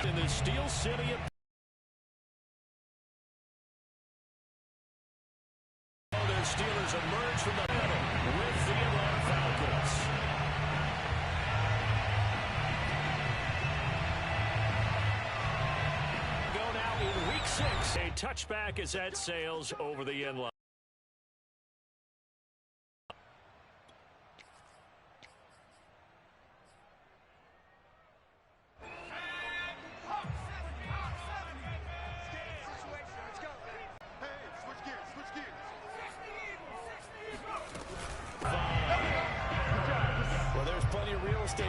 in the Steel City of their Steelers emerge from the middle with the Atlanta Falcons. Go now in Week 6. A touchback as that sails over the end line.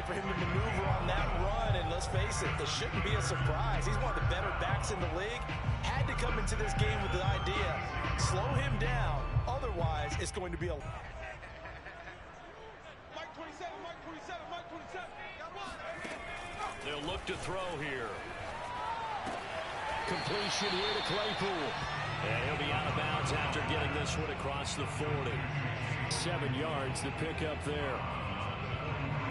For him to maneuver on that run, and let's face it, this shouldn't be a surprise. He's one of the better backs in the league. Had to come into this game with the idea, slow him down, otherwise it's going to be a... Mike 27, Mike 27, Mike 27. They'll look to throw here. Completion here to Claypool. And he'll be out of bounds after getting this one across the 40. 7 yards to pick up there.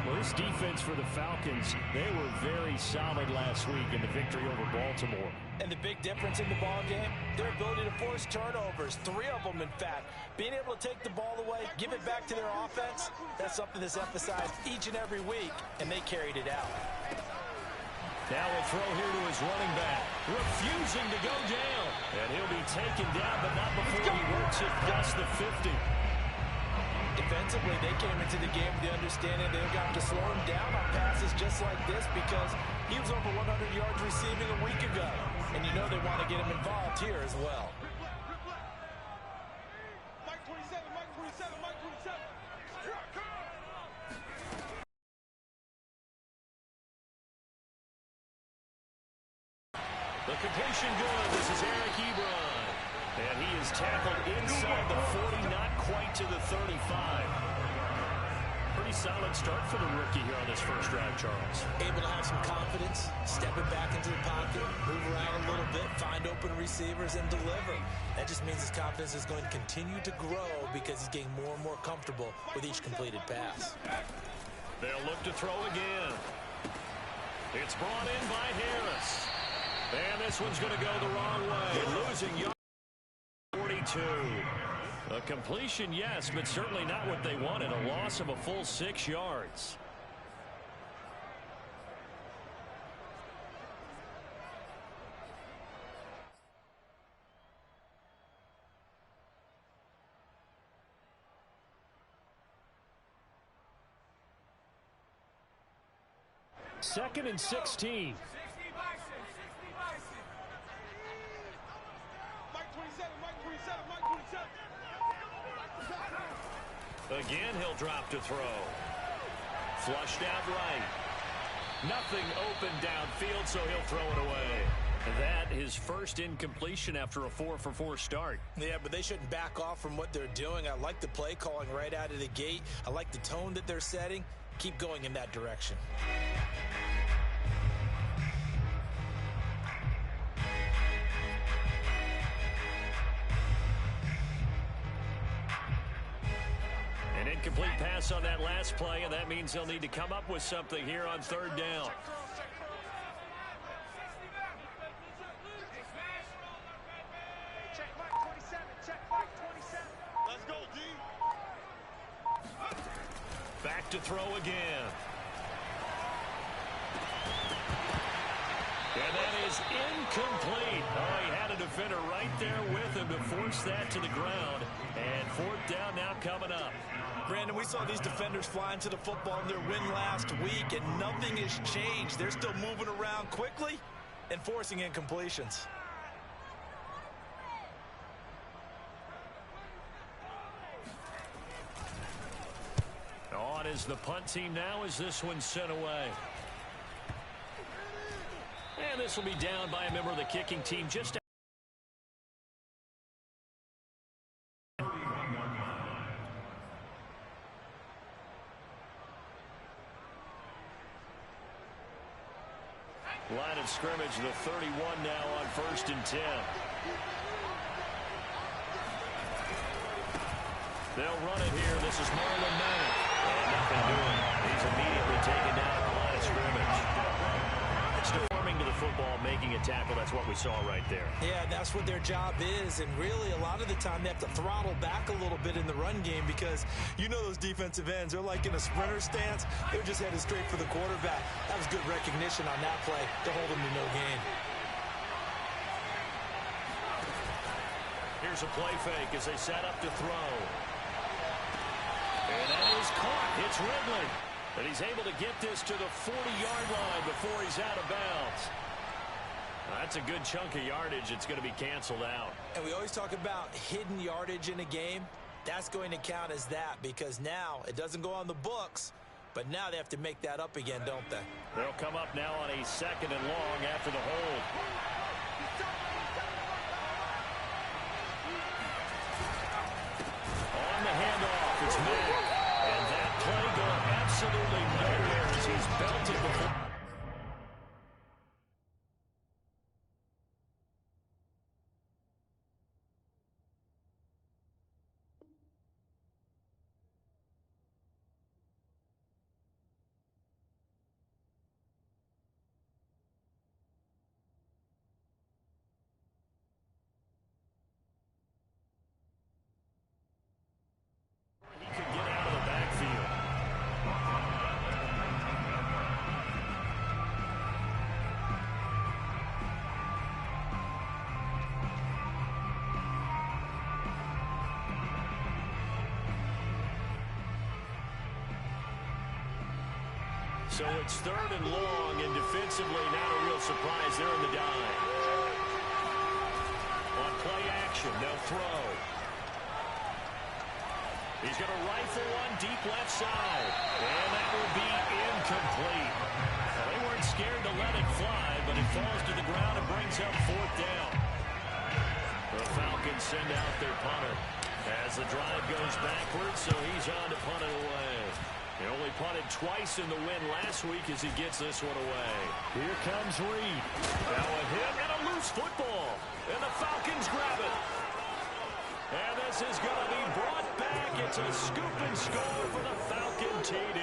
Well, this defense for the Falcons, they were very solid last week in the victory over Baltimore. And the big difference in the ball game, their ability to force turnovers, 3 of them in fact. Being able to take the ball away, give it back to their offense, that's something that's emphasized each and every week, and they carried it out. Now a throw here to his running back, refusing to go down. And he'll be taken down, but not before he works it past the 50. Defensively, they came into the game with the understanding they've got to slow him down on passes just like this because he was over 100 yards receiving a week ago. And you know they want to get him involved here as well. Mike 27, Mike 27, Mike 27. The completion good. This is Eric Ebron. And he is tackled inside the 40, not quite to the 35. Pretty solid start for the rookie here on this first drive, Charles. Able to have some confidence, stepping back into the pocket, move around a little bit, find open receivers, and deliver. That just means his confidence is going to continue to grow because he's getting more and more comfortable with each completed pass. They'll look to throw again. It's brought in by Harris. And this one's going to go the wrong way. Losing yards. 42. A completion, yes, but certainly not what they wanted. A loss of a full 6 yards. Second and 16. Again, he'll drop to throw. Flushed out right. Nothing open downfield, so he'll throw it away. That his first incompletion after a 4-for-4 start. Yeah, but they shouldn't back off from what they're doing. I like the play calling right out of the gate. I like the tone that they're setting. Keep going in that direction. Incomplete pass on that last play, and that means they'll need to come up with something here on third down. Check Mike 27, check Mike 27. Let's go, D. Back to throw again. And that is incomplete. Oh, he had a defender right there with him to force that to the ground. And fourth down now coming up. Brandon, we saw these defenders fly into the football in their win last week, and nothing has changed. They're still moving around quickly and forcing incompletions. On is the punt team now as this one's sent away. And this will be down by a member of the kicking team just line of scrimmage, the 31 now on 1st and 10. They'll run it here. This is Marlon Mack. And nothing doing. He's immediately taken down at the line of scrimmage. Storming to the football, making a tackle. That's what we saw right there. Yeah, that's what their job is, and really a lot of the time they have to throttle back a little bit in the run game because you know those defensive ends, they're like in a sprinter stance. They're just headed straight for the quarterback. That was good recognition on that play to hold them to no gain. Here's a play fake as they set up to throw. And that is caught. It's Ridley. And he's able to get this to the 40-yard line before he's out of bounds. That's a good chunk of yardage. It's going to be canceled out. And we always talk about hidden yardage in a game. That's going to count as that because now it doesn't go on the books, but now they have to make that up again, don't they? They'll come up now on a 2nd and long after the hold. On the handoff, it's Mack. And that play going absolutely nowhere as he's belted before. He could get out of the backfield. So it's 3rd and long, and defensively not a real surprise. They're in the dime. On play action, they'll throw. He's going to rifle one deep left side. And that will be incomplete. Well, they weren't scared to let it fly, but it falls to the ground and brings up 4th down. The Falcons send out their punter as the drive goes backwards, so he's on to punt it away. He only punted twice in the win last week as he gets this one away. Here comes Reed. Now a hit and a loose football. And the Falcons grab it. And this is going to be brought back. It's a scoop and score for the Falcon TD.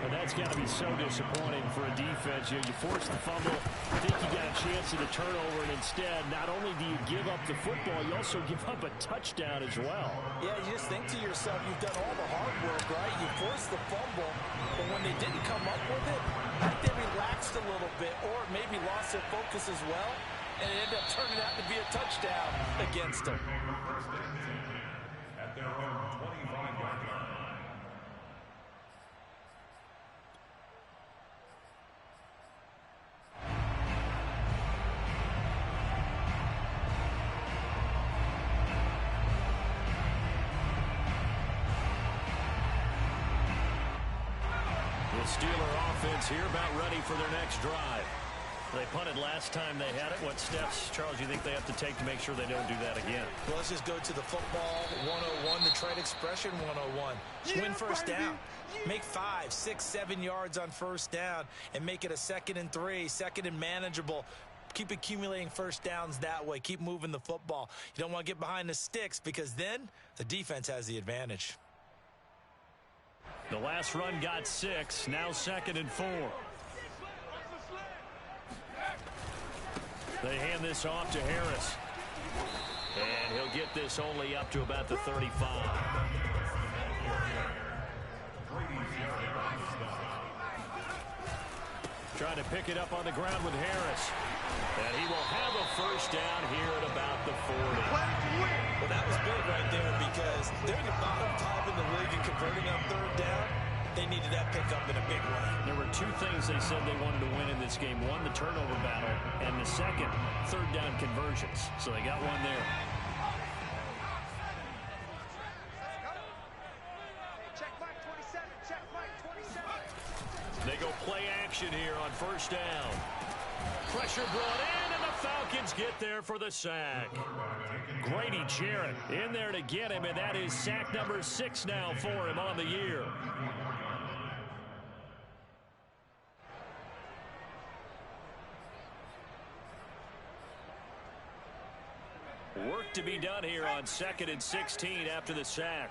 And that's got to be so disappointing for a defense. You force the fumble, think you got a chance at a turnover, and instead, not only do you give up the football, you also give up a touchdown as well. Yeah, you just think to yourself, you've done all the hard work, right? You forced the fumble, but when they didn't come up with it, I think they relaxed a little bit or maybe lost their focus as well, and it ended up turning out to be a touchdown against them. At their own 25-yard line. Steeler offense here about ready for their next drive. They punted last time they had it. What steps, Charles, you think they have to take to make sure they don't do that again? Well, let's just go to the football 101, the trade expression 101. Win first down. Make 5, 6, 7 yards on first down and make it a 2nd and 3, 2nd and manageable. Keep accumulating first downs that way. Keep moving the football. You don't want to get behind the sticks because then the defense has the advantage. The last run got 6, now 2nd and 4. They hand this off to Harris. And he'll get this only up to about the 35. Trying to pick it up on the ground with Harris. And he will have a first down here at about the 40. Well, that was big right there because they're the bottom 5 in the league in converting on 3rd down. They needed that pickup in a big way. There were 2 things they said they wanted to win in this game. One, the turnover battle, and the second, 3rd down conversions. So they got one there. Check Mike 27. Check Mike 27. They go play action here on first down. Pressure brought in, and the Falcons get there for the sack. Grady Jarrett in there to get him, and that is sack number 6 now for him on the year. Work to be done here on 2nd and 16 after the sack.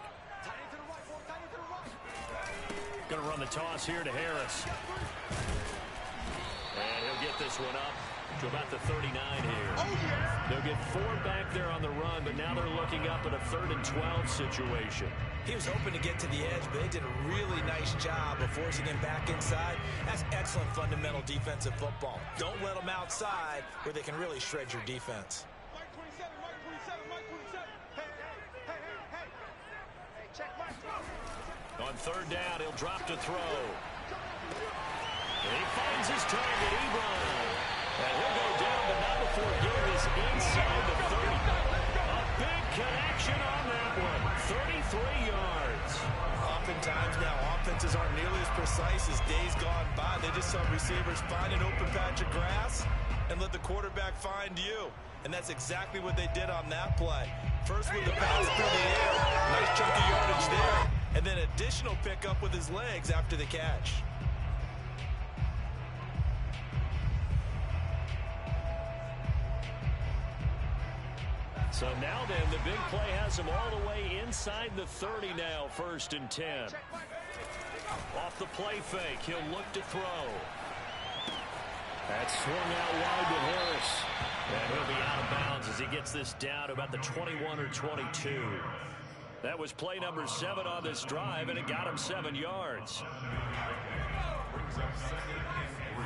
Going to run the toss here to Harris. this one up to about the 39 here. They'll get 4 back there on the run, but now they're looking up at a 3rd and 12 situation. He was hoping to get to the edge, but they did a really nice job of forcing him back inside. That's excellent fundamental defensive football. Don't let them outside where they can really shred your defense. Mike 27, Mike 27, Mike 27. Hey, check Mike 27. On 3rd down, he'll drop to throw. He finds his target, Ebron. And he'll go down, but not before getting this inside the 30. A big connection on that one. 33 yards. Oftentimes now, offenses aren't nearly as precise as days gone by. They just saw receivers find an open patch of grass and let the quarterback find you. And that's exactly what they did on that play. First with the pass through the air. Nice chunk of yardage there. And then additional pickup with his legs after the catch. So now then, the big play has him all the way inside the 30 now, 1st and 10. Off the play fake, he'll look to throw. That's swung out wide to Harris. And he'll be out of bounds as he gets this down to about the 21 or 22. That was play number 7 on this drive, and it got him 7 yards. Brings up 2nd and 3.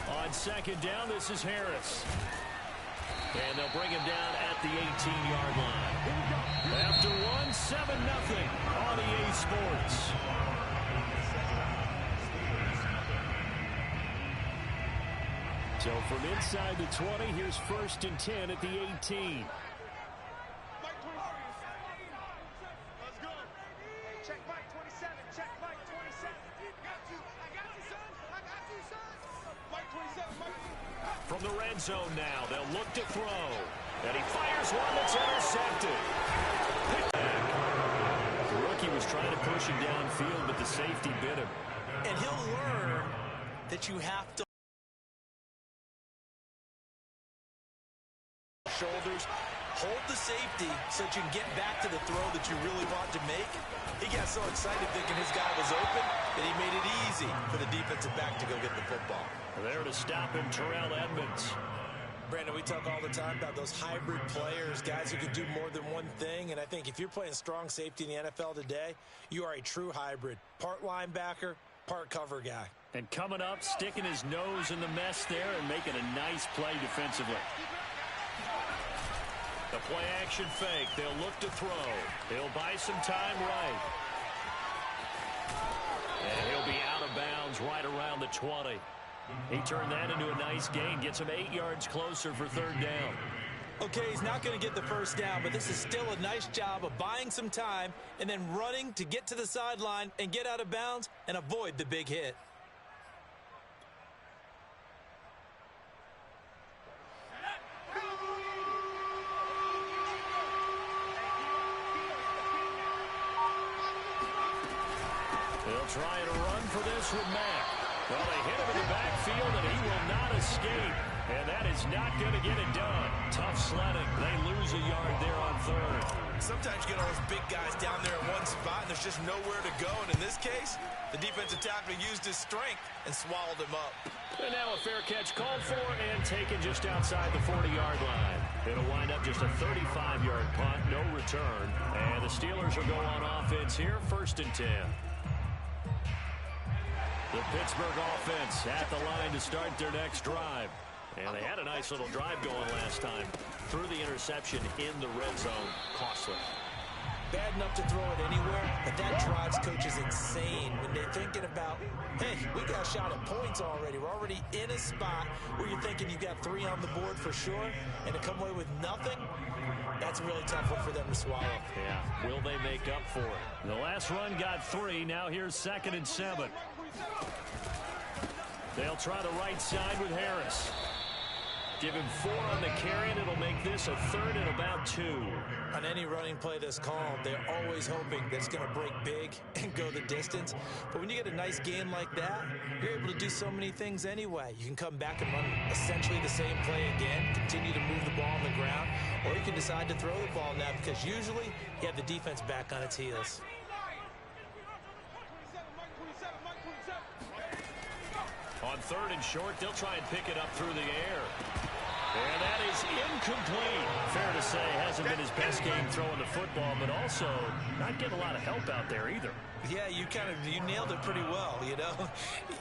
On 2nd down, this is Harris. And they'll bring him down at the 18-yard line. After 1, 7-0 on EA Sports. So from inside the 20, here's 1st and 10 at the 18. Let's go. Hey, check Mike 27. Check Mike 27. Got you. I got you, son. I got you, son. Mike 27. Mike. From the red zone now, they'll look to throw. And he fires one that's intercepted. The rookie was trying to push him downfield, but the safety bit him. And he'll learn that you have to shoulders, hold the safety so that you can get back to the throw that you really want to make. He got so excited thinking his guy was open that he made it easy for the defensive back to go get the football. There to stop him, Terrell Edmonds. Brandon, we talk all the time about those hybrid players, guys who can do more than one thing, and I think if you're playing strong safety in the NFL today, you are a true hybrid. Part linebacker, part cover guy. And coming up, sticking his nose in the mess there and making a nice play defensively. The play action fake. They'll look to throw. He'll buy some time right. And he'll be out of bounds right around the 20. He turned that into a nice gain. Gets him 8 yards closer for 3rd down. Okay, he's not going to get the first down, but this is still a nice job of buying some time and then running to get to the sideline and get out of bounds and avoid the big hit. They'll try and run for this with Mack. Well, they hit him in the backfield, and he will not escape. And that is not going to get it done. Tough sledding. They lose a yard there on 3rd. Sometimes you get all those big guys down there in one spot, and there's just nowhere to go. And in this case, the defensive tackle used his strength and swallowed him up. And now a fair catch called for and taken just outside the 40-yard line. It'll wind up just a 35-yard punt, no return. And the Steelers will go on offense here, 1st and 10. The Pittsburgh offense at the line to start their next drive. And they had a nice little drive going last time. Threw the interception in the red zone. Costly. Bad enough to throw it anywhere, but that drives coaches insane when they're thinking about, hey, we got a shot at points already. We're already in a spot where you're thinking you got 3 on the board for sure, and to come away with nothing, that's a really tough one for them to swallow. Yeah, will they make up for it? The last run got 3. Now here's 2nd and 7. They'll try the right side with Harris. Give him 4 on the carry, and it'll make this a 3rd and about 2. On any running play that's called, they're always hoping that it's going to break big and go the distance. But when you get a nice gain like that, you're able to do so many things anyway. You can come back and run essentially the same play again, continue to move the ball on the ground, or you can decide to throw the ball now because usually you have the defense back on its heels. On 3rd and short, they'll try and pick it up through the air. And that is incomplete. Fair to say, hasn't been his best game throwing the football, but also not getting a lot of help out there either. Yeah, you nailed it pretty well, you know.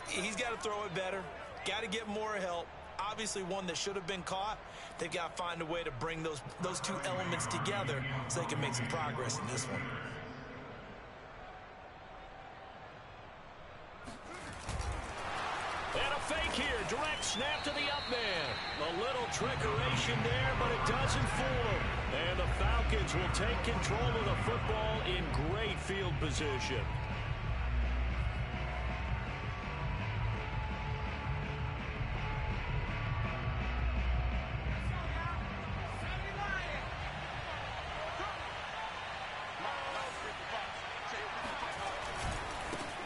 He's got to throw it better. Got to get more help. Obviously one that should have been caught. They've got to find a way to bring those two elements together so they can make some progress in this one. And a fake here. Direct snap to the up man. A little trickeration there, but it doesn't fool him. And the Falcons will take control of the football in great field position.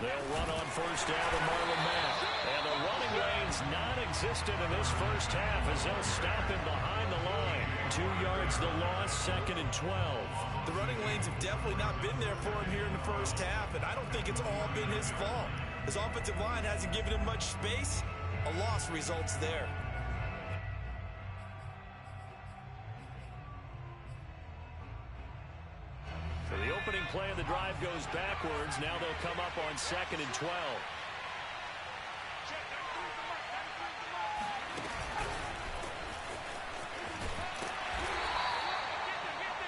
They'll run on 1st down to Marlon Mack. And the running lane's non-existent in this first half as they'll stop him behind the line. 2 yards the loss, 2nd and 12. The running lanes have definitely not been there for him here in the first half, and I don't think it's all been his fault. His offensive line hasn't given him much space. A loss results there. So the opening play of the drive goes backwards. Now they'll come up on 2nd and 12.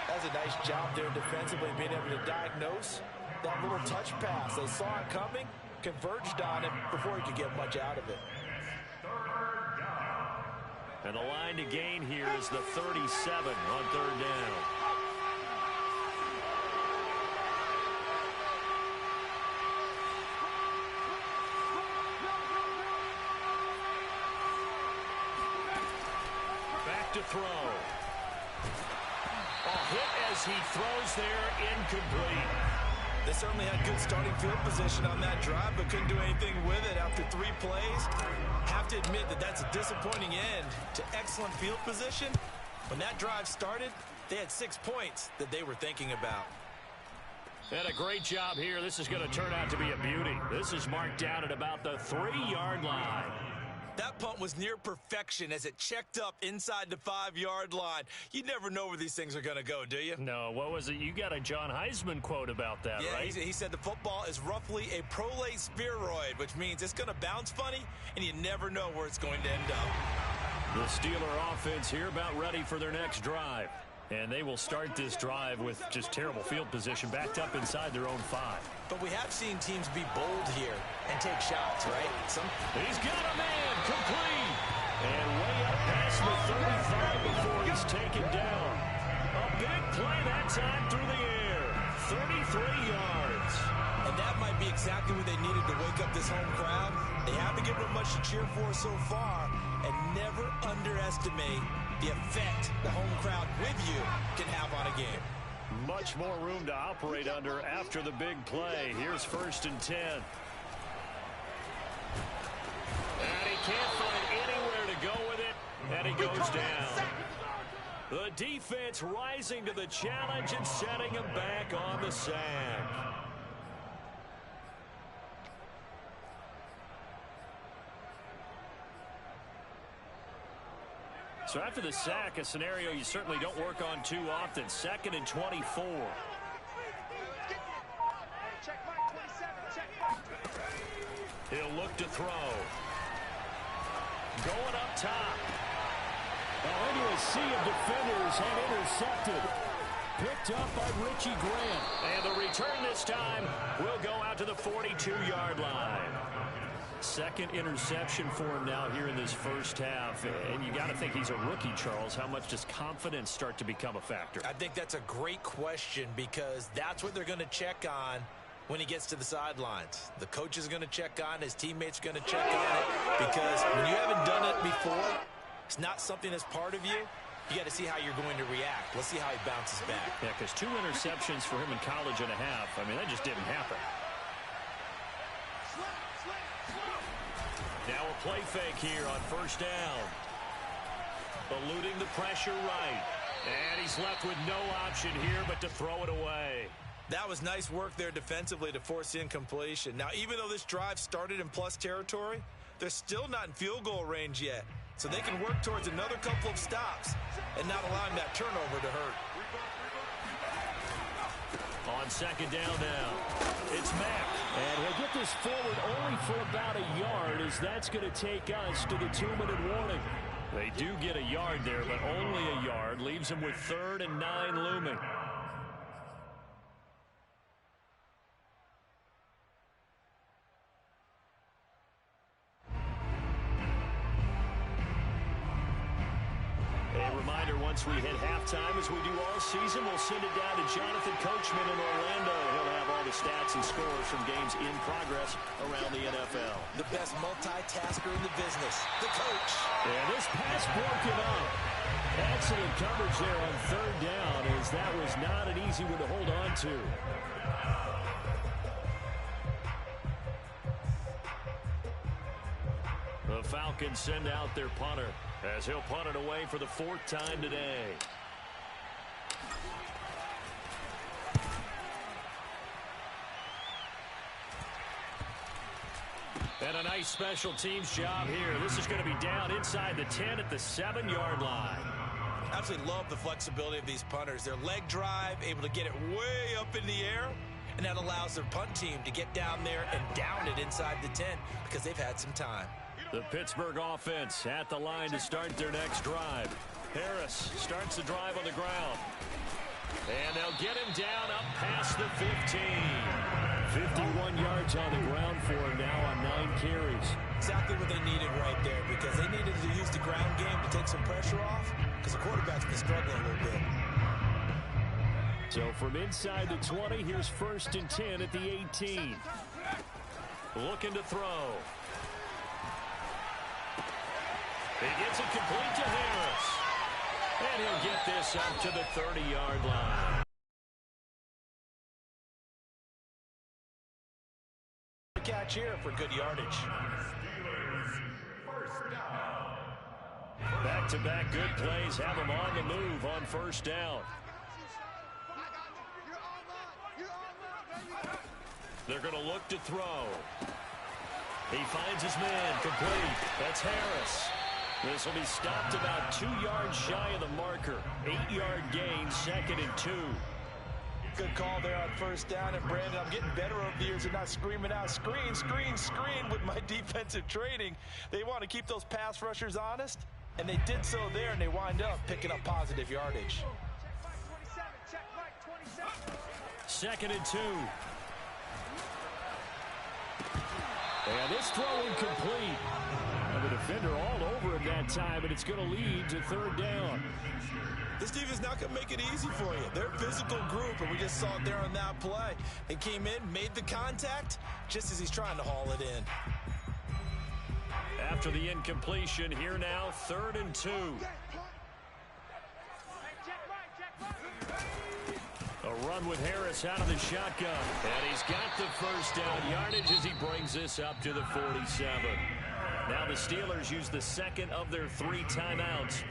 That's a nice job there defensively, being able to diagnose that little touch pass. They saw it coming, converged on it before he could get much out of it. And the line to gain here is the 37 on 3rd down. To throw. A hit as he throws there, incomplete. They certainly had good starting field position on that drive, but couldn't do anything with it after 3 plays. Have to admit that that's a disappointing end to excellent field position. When that drive started, they had 6 points that they were thinking about. And a great job here. This is going to turn out to be a beauty. This is marked down at about the 3-yard line. That punt was near perfection as it checked up inside the 5-yard line. You never know where these things are going to go, do you? No, what was it? You got a John Heisman quote about that, yeah, right? He said the football is roughly a prolate spheroid, which means it's going to bounce funny, and you never know where it's going to end up. The Steeler offense here about ready for their next drive. And they will start this drive with just terrible field position, backed up inside their own 5. But we have seen teams be bold here and take shots, right? He's got a man, complete. And way up past the 35 before he's taken down. A big play that time through the air. 33 yards. And that might be exactly what they needed to wake up this home crowd. They haven't given them much to cheer for so far. And never underestimate the effect the home crowd with you can have on a game. Much more room to operate under after the big play. Here's 1st and 10. And he can't find anywhere to go with it. And he goes down. The defense rising to the challenge and setting him back on the sack. So after the sack, a scenario you certainly don't work on too often. 2nd and 24. He'll look to throw. Going up top. Oh, into a sea of defenders and intercepted. Picked up by Richie Grant. And the return this time will go out to the 42-yard line. 2nd interception for him now here in this first half. And you got to think he's a rookie, Charles. How much does confidence start to become a factor? I think that's a great question because that's what they're going to check on when he gets to the sidelines. The coach is going to check on, his teammates are going to check on it, because when you haven't done it before, it's not something that's part of you. You got to see how you're going to react. Let's see how he bounces back. Yeah, because 2 interceptions for him in college and a half. I mean, that just didn't happen. Now a play fake here on 1st down. Eluding the pressure right. And he's left with no option here but to throw it away. That was nice work there defensively to force incompletion. Now, even though this drive started in plus territory, They're still not in field goal range yet, so they can work towards another couple of stops and not allowing that turnover to hurt. On second down now, it's Mack. And he'll get this forward only for about a yard, as that's going to take us to the 2-minute warning. They do get a yard there, but only a yard. Leaves them with 3rd and 9 looming. A reminder, once we hit halftime, as we do all season, we'll send it down to Jonathan Coachman in Orlando. He'll have all the stats and scores from games in progress around the NFL. The best multitasker in the business, the coach. And this pass broken up. Excellent coverage there on 3rd down, as that was not an easy one to hold on to. The Falcons send out their punter, as he'll punt it away for the 4th time today. And a nice special teams job here. This is going to be down inside the 10 at the 7-yard line. Absolutely love the flexibility of these punters. Their leg drive, able to get it way up in the air, and that allows their punt team to get down there and down it inside the 10 because they've had some time. The Pittsburgh offense at the line to start their next drive. Harris starts the drive on the ground. And they'll get him down up past the 15. 51 yards on the ground for him now on 9 carries. Exactly what they needed right there, because they needed to use the ground game to take some pressure off, because the quarterback's been struggling a little bit. So from inside the 20, here's 1st and 10 at the 18. Looking to throw. He gets it complete to Harris. And he'll get this up to the 30-yard line. Catch here for good yardage. Back-to-back good plays have him on the move on 1st down. They're going to look to throw. He finds his man complete. That's Harris. This will be stopped about 2 yards shy of the marker. 8-yard gain, 2nd and 2. Good call there on 1st down. And Brandon, I'm getting better over the years and not screaming out, screen, screen, screen with my defensive training. They want to keep those pass rushers honest, and they did so there, and they wind up picking up positive yardage. 2nd and 2. And this throw incomplete. And the defender all over him that time, and it's going to lead to 3rd down. This defense not going to make it easy for you. They're a physical group, and we just saw it there on that play. They came in, made the contact, just as he's trying to haul it in. After the incompletion, here now, 3rd and 2. A run with Harris out of the shotgun. And he's got the 1st down yardage as he brings this up to the 47. Now the Steelers use the 2nd of their 3 timeouts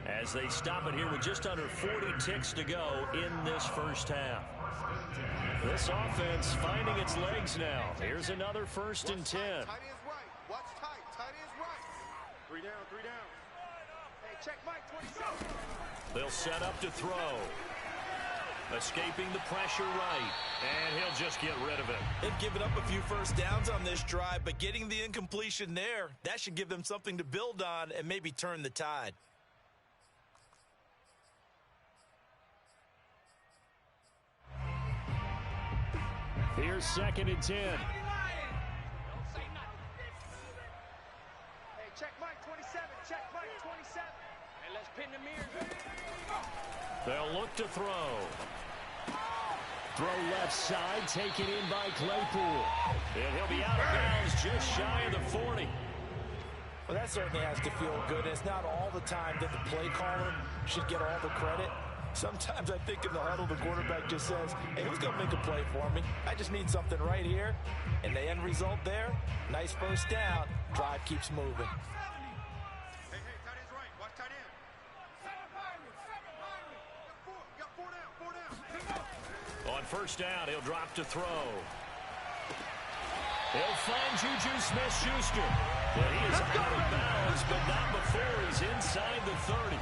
as they stop it here with just under 40 ticks to go in this 1st half. This offense finding its legs now. Here's another 1st and 10. Tight end's right. Watch tight. Tight end's right. 3 down, 3 down. Hey, check Mike 27. They'll set up to throw. Escaping the pressure right. And he'll just get rid of it. They've given up a few 1st downs on this drive, but getting the incompletion there, that should give them something to build on and maybe turn the tide. Here's 2nd and 10. Hey, check Mike 27. Check Mike 27. Hey, let's pin the mirror. They'll look to throw. Throw left side, taken in by Claypool. And he'll be out of bounds just shy of the 40. Well, that certainly has to feel good. It's not all the time that the play caller should get all the credit. Sometimes I think in the huddle, the quarterback just says, hey, who's going to make a play for me? I just need something right here. And the end result there, nice 1st down. Drive keeps moving. Hey, tight end's right. Watch tight end. You got 4 down, 4 down. On 1st down, he'll drop to throw. He'll find Juju Smith-Schuster. And he is out of bounds, but not before he's inside the 30.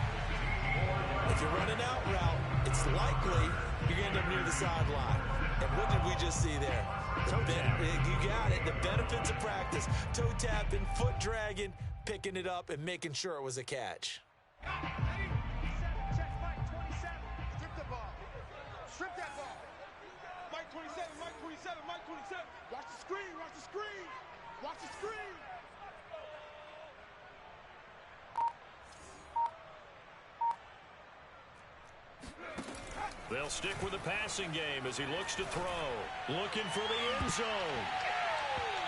If you're running out route, it's likely you're going to end up near the sideline. And what did we just see there? Toe tap. You got it. The benefits of practice. Toe tapping, foot dragging, picking it up, and making sure it was a catch. Check Mike 27. Strip the ball. Strip that ball. Mike 27, Mike 27, Mike 27. Watch the screen, watch the screen. Watch the screen. They'll stick with the passing game as he looks to throw. Looking for the end zone.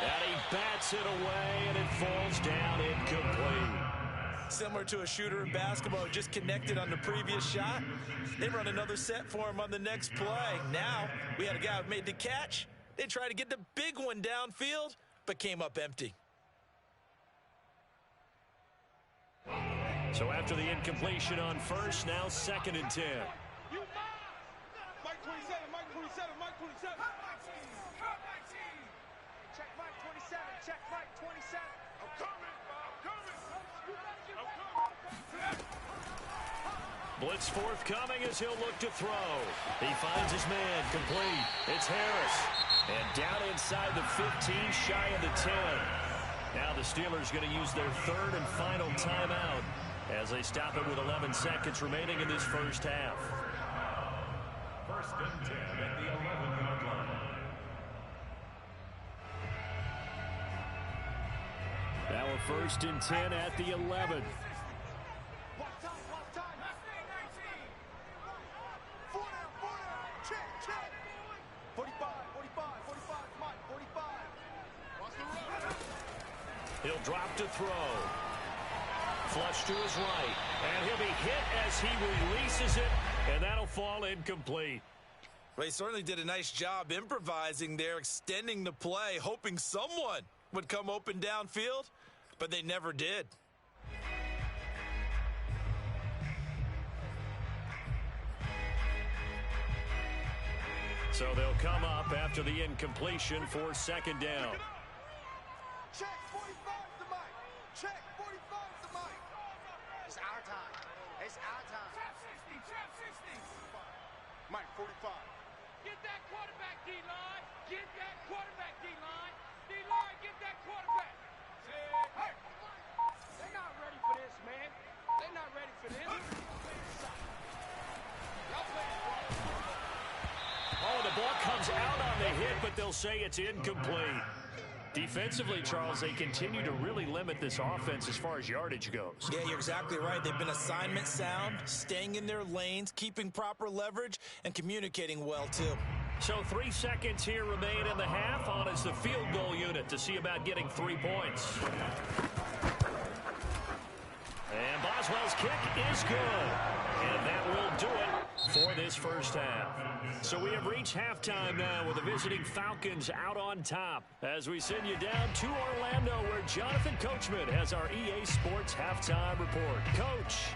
And he bats it away, and it falls down incomplete. Similar to a shooter in basketball who just connected on the previous shot. They run another set for him on the next play. Now, we had a guy who made the catch. They tried to get the big one downfield, but came up empty. So after the incompletion on first, now 2nd and 10. You Mike 27, Mike 27, Mike 27. Check Mike 27, check Mike 27. I'm coming, I'm coming. Blitz forthcoming as he'll look to throw. He finds his man, complete. It's Harris. And down inside the 15, shy of the 10. Now the Steelers going to use their 3rd and final timeout as they stop it with 11 seconds remaining in this first half. 1st and 10 at the 11-yard line. Now a 1st and 10 at the 11. Walk time, walk time. 4 down, check, check. 45, 45, 45, Mike, 45. Watch the run. He'll drop to throw. Flush to his right. And he'll be hit as he releases it, and that'll fall incomplete. Well, he certainly did a nice job improvising there, extending the play, hoping someone would come open downfield, but they never did. So they'll come up after the incompletion for 2nd down. Check 45 to Mike. Check 45 to Mike. It's our time. It's our time. Trap 60, trap 60. Mike 45. Get that quarterback, D-line. Get that quarterback, D-line. D-line, get that quarterback. Hey. They're not ready for this, man. They're not ready for this. Y'all playing wrong. Oh, the ball comes out on the hit, but they'll say it's incomplete. Defensively, Charles, they continue to really limit this offense as far as yardage goes. Yeah, you're exactly right. They've been assignment sound, staying in their lanes, keeping proper leverage, and communicating well, too. So 3 seconds here remain in the half. On is the field goal unit to see about getting 3 points. And Boswell's kick is good. And that will do it for this first half. So we have reached halftime now with the visiting Falcons out on top as we send you down to Orlando where Jonathan Coachman has our EA Sports halftime report. Coach.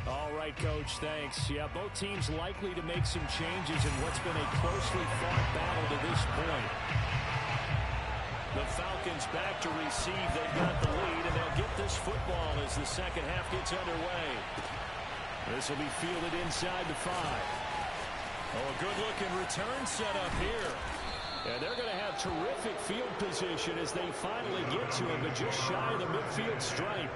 All right, Coach, thanks. Yeah, both teams likely to make some changes in what's been a closely fought battle to this point. The Falcons back to receive. They've got the lead, and they'll get this football as the second half gets underway. This will be fielded inside the 5. Oh, a good-looking return set up here. And they're going to have terrific field position as they finally get to him, but just shy of the midfield stripe.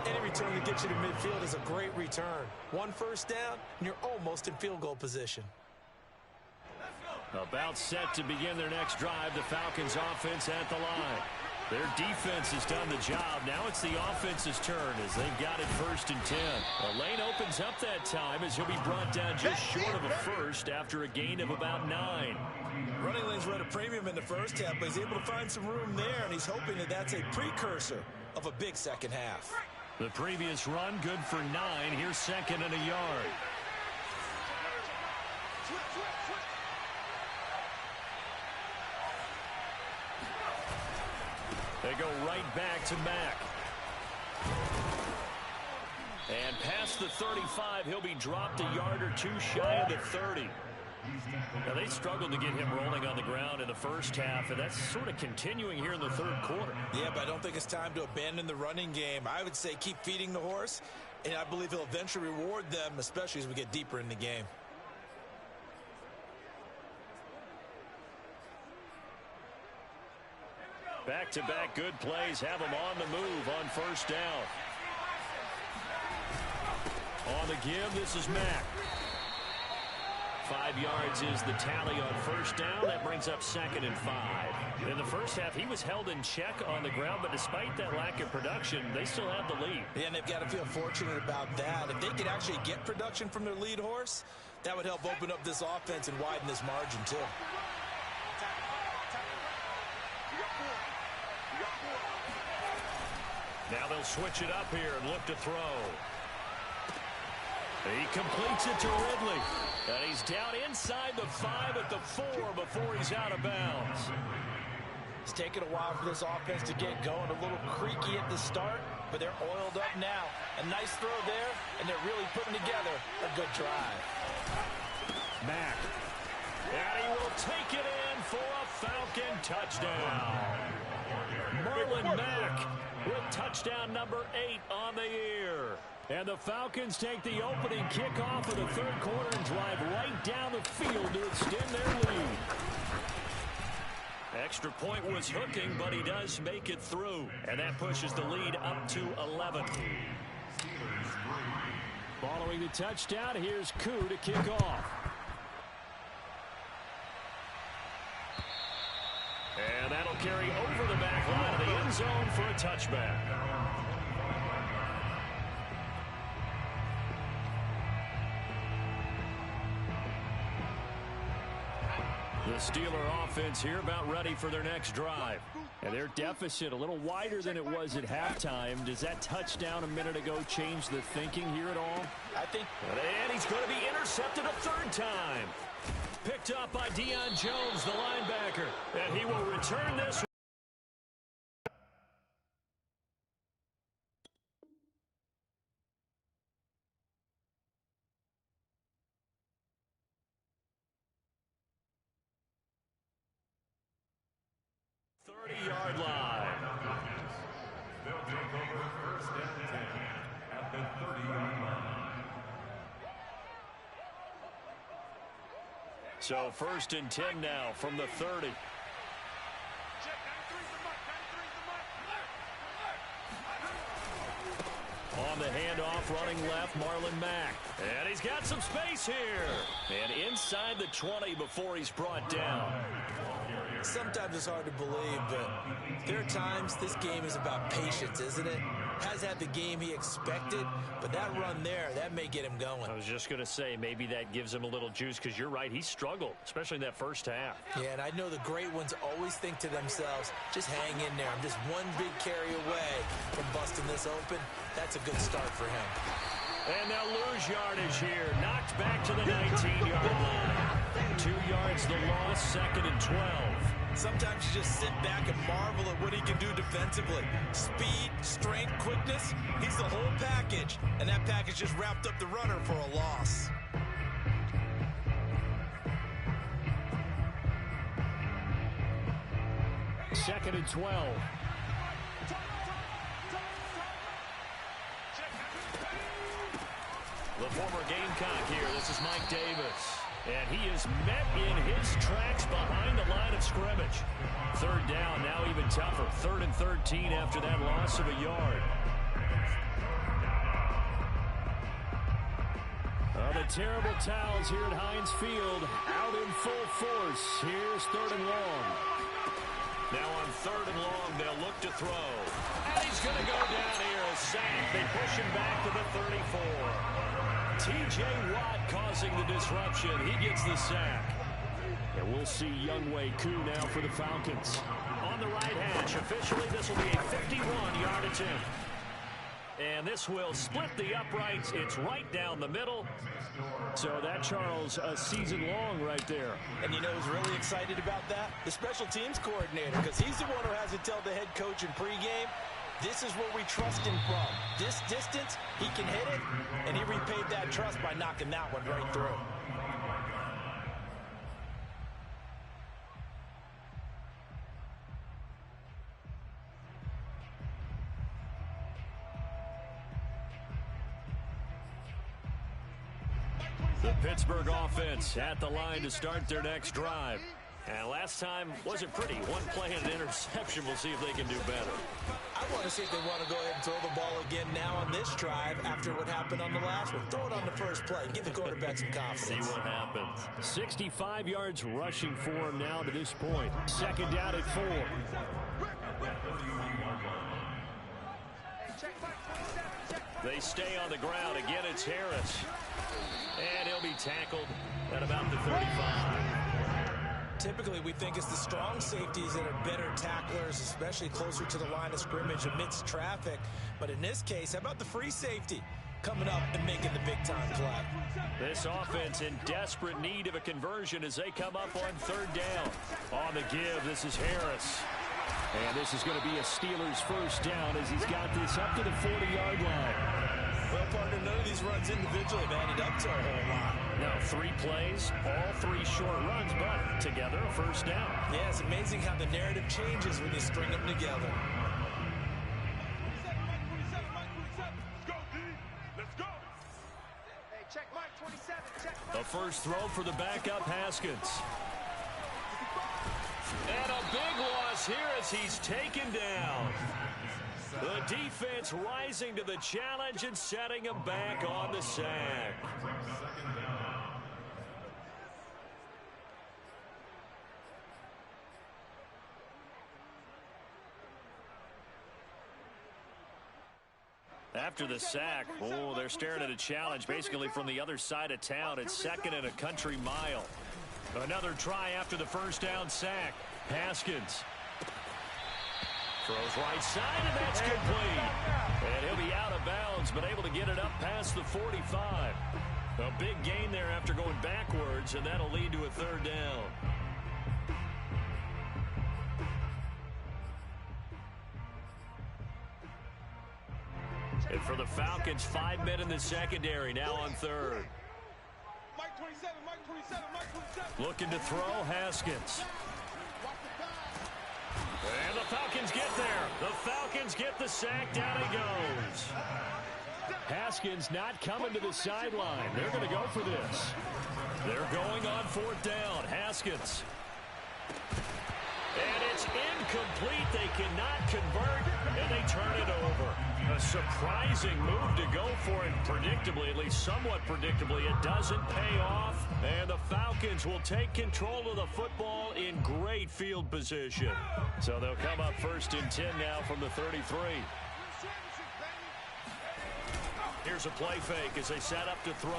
Any return that gets you to midfield is a great return. 1 first down, and you're almost in field goal position. About set to begin their next drive, the Falcons offense at the line. Their defense has done the job. Now it's the offense's turn as they've got it 1st and 10. The lane opens up that time as he'll be brought down just short of a first after a gain of about 9. Running lanes were at a premium in the first half, but he's able to find some room there, and he's hoping that that's a precursor of a big second half. The previous run good for 9. Here's 2nd and a yard. They go right back to Mack. And past the 35, he'll be dropped a yard or 2 shy of the 30. Now, they struggled to get him rolling on the ground in the first half, and that's sort of continuing here in the third quarter. Yeah, but I don't think it's time to abandon the running game. I would say keep feeding the horse, and I believe he'll eventually reward them, especially as we get deeper in the game. Back-to-back good plays have him on the move on first down. On the give, this is Mack. 5 yards is the tally on first down. That brings up 2nd and 5. In the first half, he was held in check on the ground, but despite that lack of production, they still have the lead. Yeah, and they've got to feel fortunate about that. If they could actually get production from their lead horse, that would help open up this offense and widen this margin, too. Now they'll switch it up here and look to throw. He completes it to Ridley. And he's down inside the 5 at the 4 before he's out of bounds. It's taken a while for this offense to get going. A little creaky at the start, but they're oiled up now. A nice throw there, and they're really putting together a good drive. Mack. And he will take it in for a Falcon touchdown. Marlon Mack with touchdown number 8 on the year. And the Falcons take the opening kickoff of the third quarter and drive right down the field to extend their lead. Extra point was hooking, but he does make it through. And that pushes the lead up to 11. Following the touchdown, here's Koo to kick off. And that'll carry over the back line of the end zone for a touchback. The Steeler offense here about ready for their next drive. And their deficit a little wider than it was at halftime. Does that touchdown a minute ago change the thinking here at all? I think. And he's going to be intercepted a third time. Picked up by Deion Jones, the linebacker. And he will return this. Yard line. They'll take over 1st and 10 at the 30-yard line. So 1st and 10 now from the 30. On the handoff, running left, Marlon Mack. And he's got some space here. And inside the 20 before he's brought down. Sometimes it's hard to believe, but there are times this game is about patience, isn't it? Has had the game he expected, but that run there, that may get him going. I was just going to say, maybe that gives him a little juice, because you're right, he struggled, especially in that first half. Yeah, and I know the great ones always think to themselves, just hang in there. I'm just one big carry away from busting this open. That's a good start for him. And they'll lose yardage here. Knocked back to the 19-yard line. 2 yards the loss, 2nd and 12. Sometimes you just sit back and marvel at what he can do defensively. Speed, strength, quickness, he's the whole package. And that package just wrapped up the runner for a loss. Second and 12. The former Gamecock here. This is Mike Davis. And he is met in his tracks behind the line of scrimmage. 3rd down, now even tougher. 3rd and 13 after that loss of a yard. The terrible towels here at Heinz Field out in full force. Here's 3rd and long. Now on 3rd and long, they'll look to throw. And he's going to go down here. A sack. They push him back to the 34. T.J. Watt causing the disruption. He gets the sack. And we'll see Younghoe Koo now for the Falcons. On the right hash, officially this will be a 51-yard attempt. And this will split the uprights. It's right down the middle. So that, Charles, a season long right there. And you know who's really excited about that? The special teams coordinator, because he's the one who has to tell the head coach in pregame, this is where we trust him from. This distance, he can hit it, and he repaid that trust by knocking that one right through. The Pittsburgh offense at the line to start their next drive. And last time wasn't pretty. One play and an interception. We'll see if they can do better. I want to see if they want to go ahead and throw the ball again now on this drive after what happened on the last one. Throw it on the first play. Give the quarterback some confidence. See what happens. 65 yards rushing for him now to this point. Second down at 4. They stay on the ground. Again, it's Harris. And he'll be tackled at about the 35. Typically, we think it's the strong safeties that are better tacklers, especially closer to the line of scrimmage amidst traffic. But in this case, how about the free safety coming up and making the big-time play? This offense in desperate need of a conversion as they come up on third down. On the give, this is Harris. And this is going to be a Steelers first down as he's got this up to the 40-yard line. Well, partner, none of these runs individually have added up to a whole lot. No, 3 plays, all 3 short runs, but together a first down. Yeah, it's amazing how the narrative changes when you string them together. Hey, check Mike 27. Check A first throw for the backup Haskins. And a big loss here as he's taken down. The defense rising to the challenge and setting him back on the sack. After the sack, they're staring at a challenge basically from the other side of town. It's second and a country mile. Another try after the first down sack. Haskins throws right side, and that's complete. And he'll be out of bounds, but able to get it up past the 45. A big gain there after going backwards, and that'll lead to a third down. And for the Falcons, 5 men in the secondary, now on third. Mike 27, Mike 27, Mike 27. Looking to throw, Haskins. And the Falcons get there. The Falcons get the sack. Down he goes. Haskins not coming to the sideline. They're going to go for this. They're going on fourth down. Haskins. And it's incomplete. They cannot convert, and they turn it over. A surprising move to go for it. Predictably, at least somewhat predictably, it doesn't pay off. And the Falcons will take control of the football in great field position. So they'll come up first and 10 now from the 33. Here's a play fake as they set up to throw.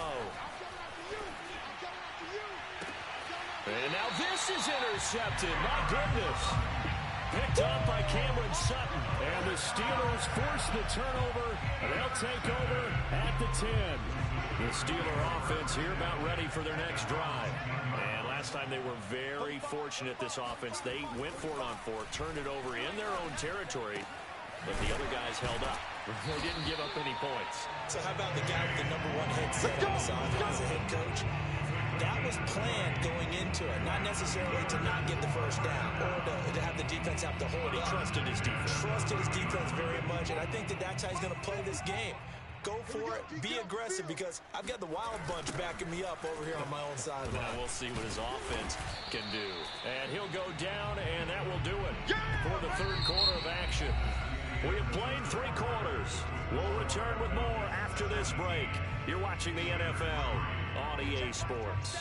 And now this is intercepted. My goodness. Picked up by Cameron Sutton. And the Steelers force the turnover. They'll take over at the 10. The Steeler offense here about ready for their next drive. And last time they were very fortunate, this offense. They went for it on 4, turned it over in their own territory. But the other guys held up. They didn't give up any points. So how about the guy with the #1 headset on the side as a head coach? That was planned going into it, not necessarily to not get the first down or to have the defense have to hold He up. trusted his defense. Trusted his defense very much, and I think that's how he's going to play this game. Go for it, be aggressive, because I've got the wild bunch backing me up over here on my own sideline. Now we'll see what his offense can do. And he'll go down, and that will do it for the third quarter of action. We have played 3 quarters. We'll return with more after this break. You're watching the NFL on EA Sports.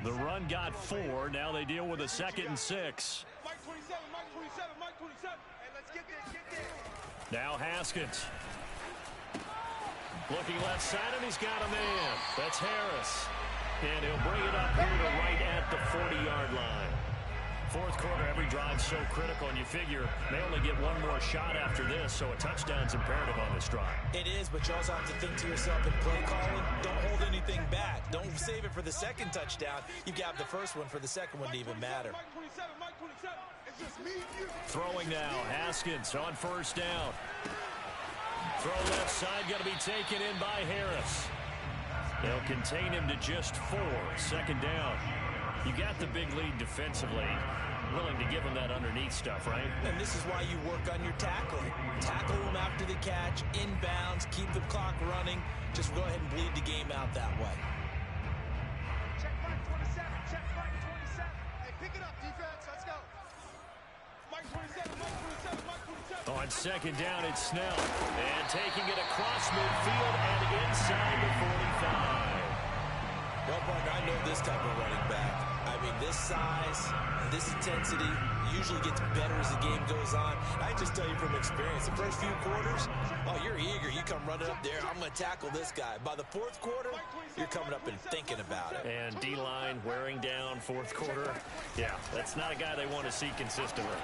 The run got 4. Now they deal with a 2nd and 6. Mike 27, Mike 27, Mike 27. Hey, let's get this, get this. Now Haskins. Looking left side, and he's got a man. That's Harris. And he'll bring it up here to right at the 40-yard line. Fourth quarter, every drive so critical, and you figure they only get one more shot after this, so a touchdown's imperative on this drive. It is, but you also have to think to yourself in play calling, don't hold anything back. Don't save it for the second touchdown. You got the first one for the second one to even matter. Mike 27, Mike 27. It's just me and you. Throwing now, Haskins on first down. Throw left side, going to be taken in by Harris. They'll contain him to just 4. Second down. You got the big lead defensively. Willing to give him that underneath stuff, right? And this is why you work on your tackling. Tackle them after the catch, inbounds, keep the clock running. Just go ahead and bleed the game out that way. Check Mike 27. Hey, pick it up, defense. Let's go. Mike 27, Mike 27, Mike 27. On second down, it's Snell. And taking it across midfield and inside the 45. Well, partner, I know this type of running back. I mean, this size, this intensity usually gets better as the game goes on. I just tell you from experience, the first few quarters, oh, you're eager. You come running up there, I'm going to tackle this guy. By the fourth quarter, you're coming up and thinking about it. And D-line wearing down fourth quarter. Yeah, that's not a guy they want to see consistently.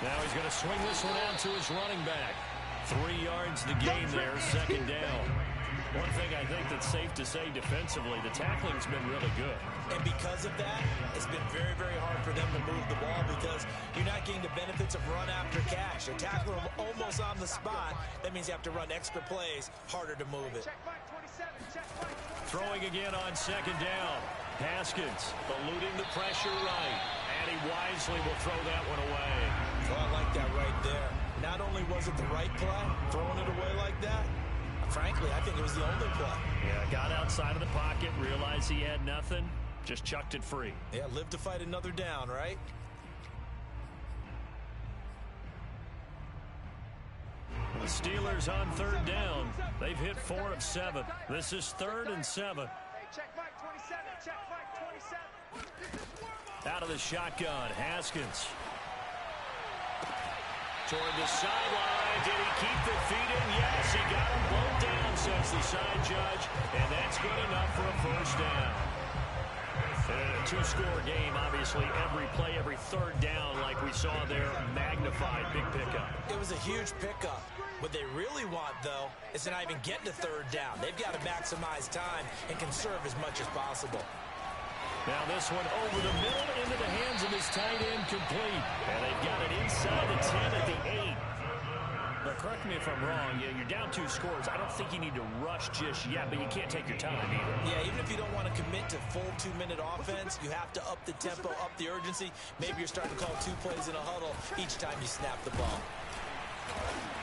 Now he's going to swing this one out to his running back. 3 yards the game there, second down. One thing I think that's safe to say defensively, the tackling's been really good. And because of that, it's been very, very hard for them to move the ball because you're not getting the benefits of run after catch. They're tackling them almost on the spot. That means you have to run extra plays, harder to move it. Check Mike 27. Check Mike 27. Throwing again on second down. Haskins eluding the pressure right. And he wisely will throw that one away. Oh, I like that right there. Not only was it the right play, throwing it away like that, frankly, I think it was the only play. Yeah, got outside of the pocket, realized he had nothing, just chucked it free. Yeah, live to fight another down, right? The Steelers on third down. They've hit 4 of 7. This is 3rd and 7. Hey, check Mike 27. Check Mike 27. Out of the shotgun, Haskins. Toward the sideline. Did he keep the feet in? Yes, he got them both down, says the side judge. And that's good enough for a first down. A 2-score game, obviously, every play, every third down, like we saw there, magnified, big pickup. It was a huge pickup. What they really want, though, is to not even get to third down. They've got to maximize time and conserve as much as possible. Now this one over the middle into the hands of his tight end, complete. And they've got it inside the 10 at the 8. But correct me if I'm wrong, you're down 2 scores. I don't think you need to rush just yet, but you can't take your time either. Yeah, even if you don't want to commit to full 2-minute offense, you have to up the tempo, up the urgency. Maybe you're starting to call 2 plays in a huddle each time you snap the ball.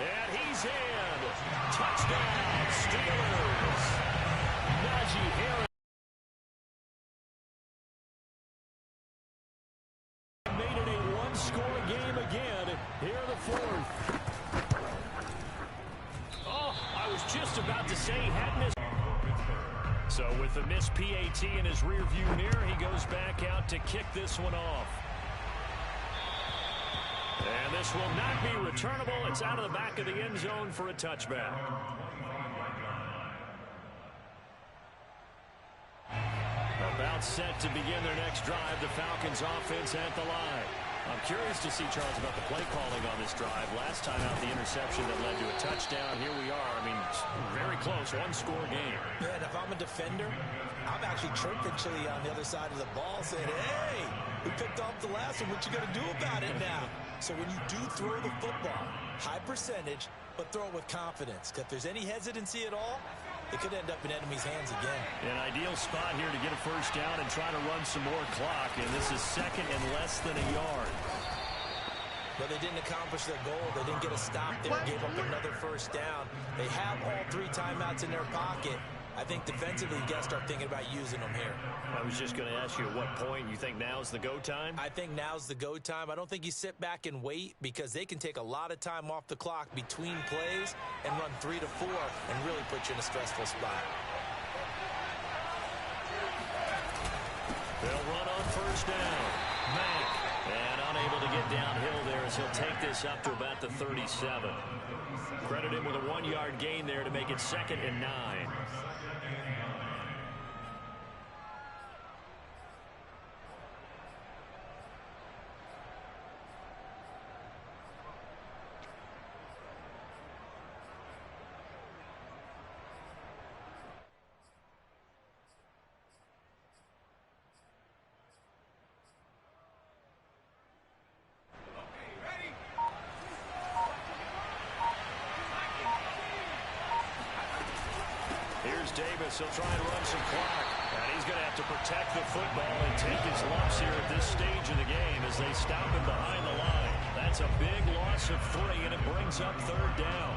And he's in. Touchdown, Steelers. Najee Harris made it a 1-score game again. Here in the 4th. I was just about to say he had missed. So with the missed PAT in his rearview mirror, he goes back out to kick this one off. And this will not be returnable. It's out of the back of the end zone for a touchback. About set to begin their next drive, the Falcons offense at the line. I'm curious to see, Charles, about the play calling on this drive. Last time out, the interception that led to a touchdown. Here we are. I mean, very close, 1-score game. Yeah, and if I'm a defender, I'm actually chirping Chili on the other side of the ball saying, hey, we picked off the last one. What you going to do about it now? So when you do throw the football, high percentage, but throw it with confidence. Because if there's any hesitancy at all, it could end up in enemy's hands again. An ideal spot here to get a first down and try to run some more clock. And this is 2nd and less than a yard. But they didn't accomplish their goal. They didn't get a stop there, gave up another first down. They have all 3 timeouts in their pocket. I think defensively, you got to start thinking about using them here. I was just going to ask you at what point you think now's the go time? I think now's the go time. I don't think you sit back and wait because they can take a lot of time off the clock between plays and run 3 to 4 and really put you in a stressful spot. They'll run on first down. Mack, and unable to get downhill there as he'll take this up to about the 37. Credit him with a 1-yard gain there to make it 2nd and 9. Davis, he'll try and run some clock. And he's going to have to protect the football and take his lumps here at this stage of the game as they stop him behind the line. That's a big loss of 3, and it brings up 3rd down.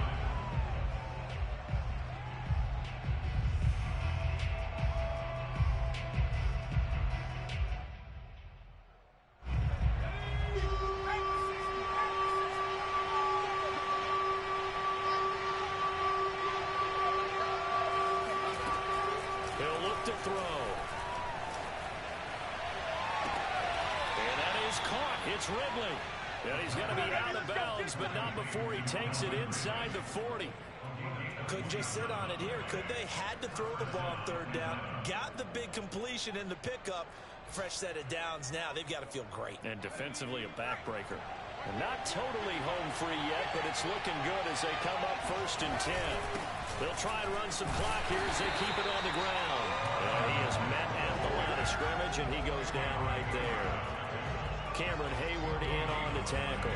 back to throw. And that is caught. It's Ridley. And he's going to be out of bounds, but not before he takes it inside the 40. Couldn't just sit on it here, could they? Had to throw the ball on third down. Got the big completion in the pickup. Fresh set of downs now. They've got to feel great. And defensively a backbreaker. And not totally home free yet, but it's looking good as they come up 1st and 10. They'll try and run some clock here as they keep it on the ground. And he is met at the line of scrimmage, and he goes down right there. Cameron Hayward in on the tackle.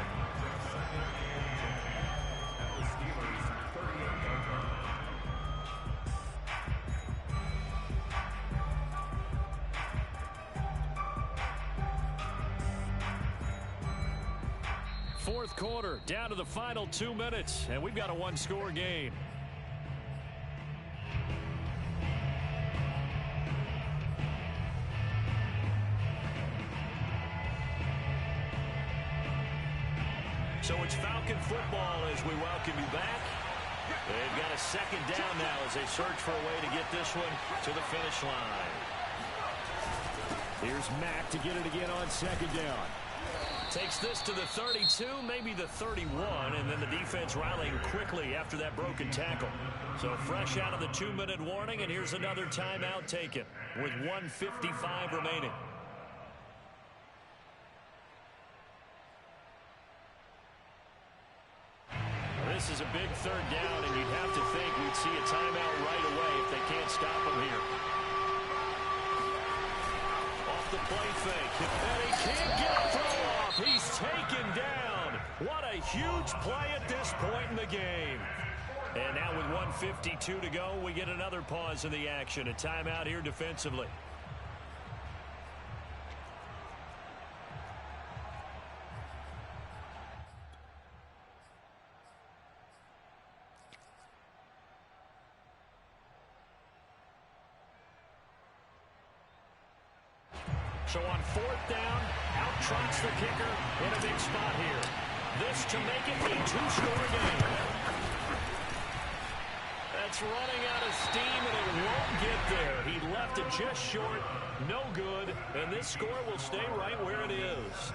Fourth quarter, down to the final 2 minutes, and we've got a one-score game. So it's Falcon football as we welcome you back. They've got a second down now as they search for a way to get this one to the finish line. Here's Mack to get it again on second down. Takes this to the 32, maybe the 31, and then the defense rallying quickly after that broken tackle. So fresh out of the 2-minute warning, and here's another timeout taken with 1:55 remaining. This is a big third down, and you'd have to think we'd see a timeout right away if they can't stop him here. Off the play fake, and he can't get a throw off. He's taken down. What a huge play at this point in the game. And now with 1:52 to go, we get another pause in the action. A timeout here defensively. So on 4th down, out trots the kicker in a big spot here. This to make it a 2-score game. That's running out of steam, and it won't get there. He left it just short, no good, and this score will stay right where it is.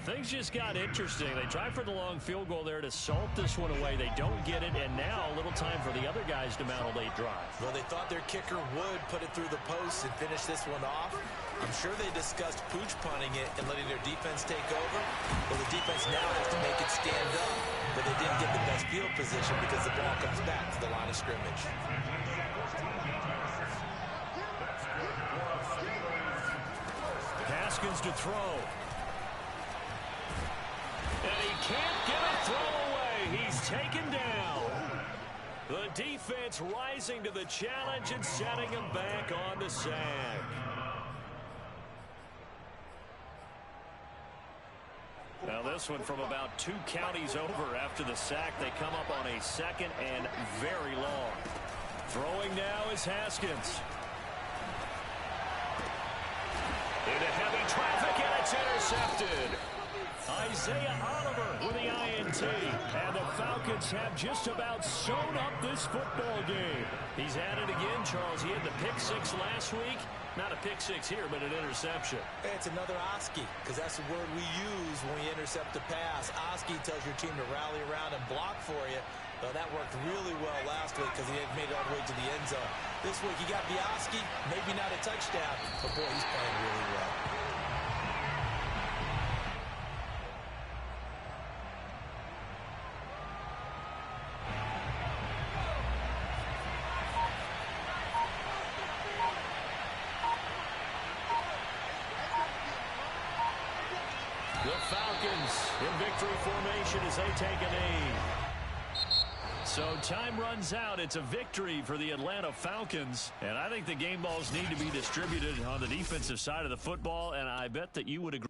Things just got interesting. They tried for the long field goal there to salt this one away. They don't get it, and now a little time for the other guys to mount a late drive. Well, they thought their kicker would put it through the post and finish this one off. I'm sure they discussed pooch punting it and letting their defense take over. Well, the defense now has to make it stand up, but they didn't get the best field position because the ball comes back to the line of scrimmage. Haskins to throw. And he can't get a throw away. He's taken down. The defense rising to the challenge and setting him back on the sack. Now this one from about 2 counties over after the sack. They come up on a 2nd and very long. Throwing now is Haskins. Into heavy traffic, and it's intercepted. Isaiah Oliver with the INT. And the Falcons have just about sewn up this football game. He's at it again, Charles. He had the pick 6 last week. Not a pick 6 here, but an interception. It's another Oski, because that's the word we use when we intercept the pass. Oski tells your team to rally around and block for you. Well, that worked really well last week because he had made it all the way to the end zone. This week, you got Oski, maybe not a touchdown, but boy, he's playing really well. The Falcons in victory formation as they take a knee. So time runs out. It's a victory for the Atlanta Falcons. And I think the game balls need to be distributed on the defensive side of the football, and I bet that you would agree.